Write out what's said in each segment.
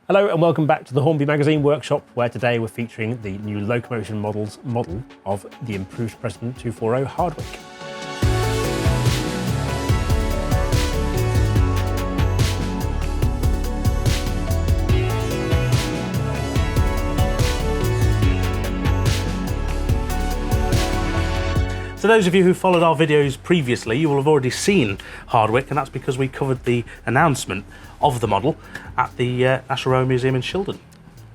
Hello and welcome back to the Hornby magazine workshop, where today we're featuring the new Locomotion model of the Improved Precedent 240 Hardwicke. So those of you who followed our videos previously, you will have already seen Hardwicke, and that's because we covered the announcement of the model at the National Railway Museum in Shildon.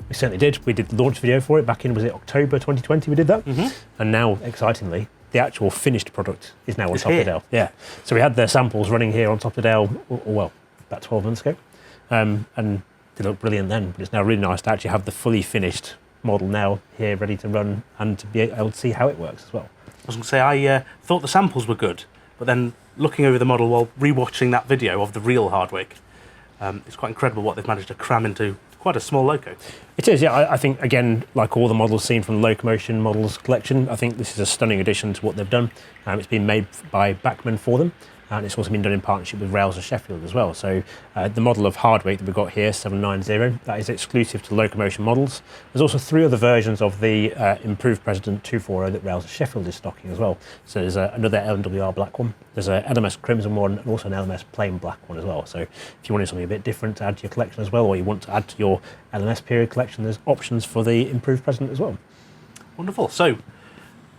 We certainly did. We did the launch video for it back in, was it October 2020 we did that? And now, excitingly, the actual finished product is now on Topley. Yeah. So we had the samples running here on Topley, well, about 12 months ago. And they looked brilliant then, but it's now really nice to actually have the fully finished model now here ready to run and to be able to see how it works as well. I was going to say, I thought the samples were good, but then looking over the model while rewatching that video of the real Hardwicke, it's quite incredible what they've managed to cram into quite a small loco. It is, yeah. I think, again, like all the models seen from the Locomotion models collection, I think this is a stunning addition to what they've done. It's been made by Bachmann for them, and it's also been done in partnership with Rails of Sheffield as well. So the model of Hardwicke that we've got here, 790, that is exclusive to Locomotion models. There's also 3 other versions of the Improved Precedent 240 that Rails of Sheffield is stocking as well. So there's another LNWR black one, there's a LMS crimson one, and also an LMS plain black one as well. So if you wanted something a bit different to add to your collection as well, or you want to add to your LMS period collection, there's options for the Improved Precedent as well. Wonderful. So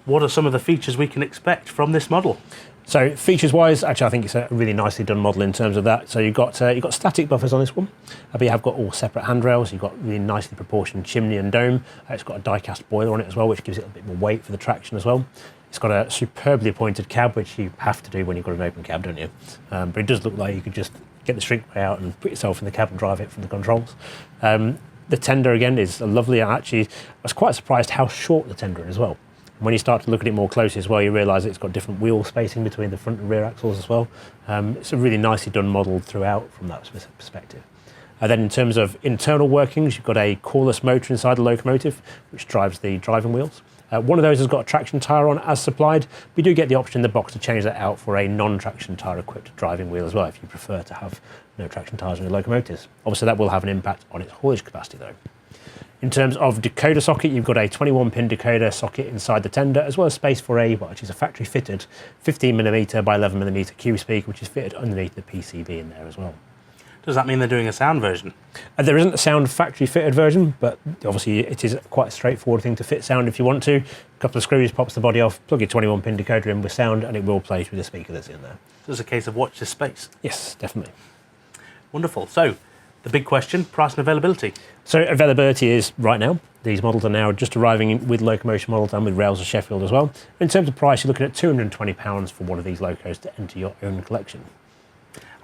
what are some of the features we can expect from this model? So features-wise, actually, I think it's a really nicely done model in terms of that. So you've got static buffers on this one, but you have got all separate handrails. You've got really nicely proportioned chimney and dome. It's got a die-cast boiler on it as well, which gives it a bit more weight for the traction as well. It's got a superbly appointed cab, which you have to do when you've got an open cab, don't you? But it does look like you could just get the shrink way out and put yourself in the cab and drive it from the controls. The tender, again, is lovely. And actually, I was quite surprised how short the tender is as well. When you start to look at it more closely as well, you realise it's got different wheel spacing between the front and rear axles as well. It's a really nicely done model throughout from that perspective. Then in terms of internal workings, you've got a coreless motor inside the locomotive, which drives the driving wheels. One of those has got a traction tyre on as supplied. We do get the option in the box to change that out for a non-traction tyre equipped driving wheel as well, if you prefer to have no traction tyres on your locomotives. Obviously that will have an impact on its haulage capacity though. In terms of decoder socket, you've got a 21-pin decoder socket inside the tender, as well as space for which is a factory-fitted 15mm by 11mm Q speaker, which is fitted underneath the PCB in there as well. Does that mean they're doing a sound version? There isn't a sound factory-fitted version, but obviously it is quite a straightforward thing to fit sound if you want to. A couple of screws, pops the body off, plug your 21-pin decoder in with sound, and it will play through the speaker that's in there. So it's a case of watch this space? Yes, definitely. Wonderful. So, the big question, price and availability. So availability is right now. These models are now just arriving in with Locomotion models and with Rails of Sheffield as well. In terms of price, you're looking at £220 for one of these locos to enter your own collection.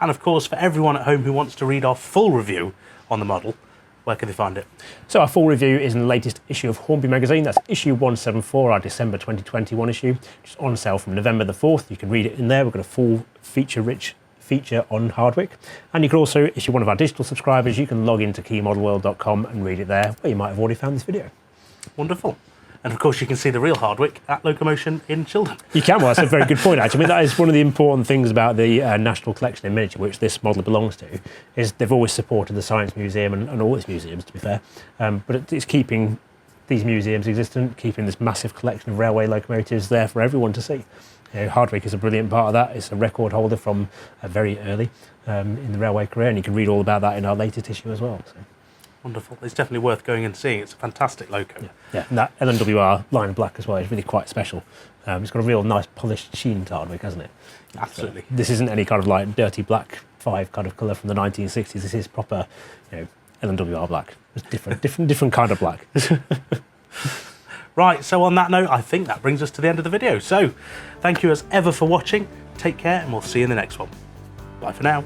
And of course, for everyone at home who wants to read our full review on the model, where can they find it? So our full review is in the latest issue of Hornby magazine. That's issue 174, our December 2021 issue, which is on sale from November the 4th. You can read it in there. We've got a full feature-rich feature on Hardwicke, and you can also, if you're one of our digital subscribers, you can log into keymodelworld.com and read it there, where you might have already found this video. Wonderful. And of course you can see the real Hardwicke at Locomotion in Shildon. You can. Well, that's a very good point actually. I mean, that is one of the important things about the National Collection in Miniature, which this model belongs to, is they've always supported the Science Museum and all its museums, to be fair, but it's keeping these museums existent, keeping this massive collection of railway locomotives there for everyone to see. You know, Hardwicke is a brilliant part of that. It's a record holder from very early in the railway career, and you can read all about that in our latest issue as well. So. Wonderful. It's definitely worth going and seeing. It's a fantastic loco. Yeah, and that LNWR line black as well is really quite special. It's got a real nice polished sheen to Hardwicke, hasn't it? Absolutely. So this isn't any kind of like dirty black 5 kind of colour from the 1960s. This is proper, LNWR black. It's different kind of black. Right, so on that note, I think that brings us to the end of the video. So, thank you as ever for watching. Take care, and we'll see you in the next one. Bye for now.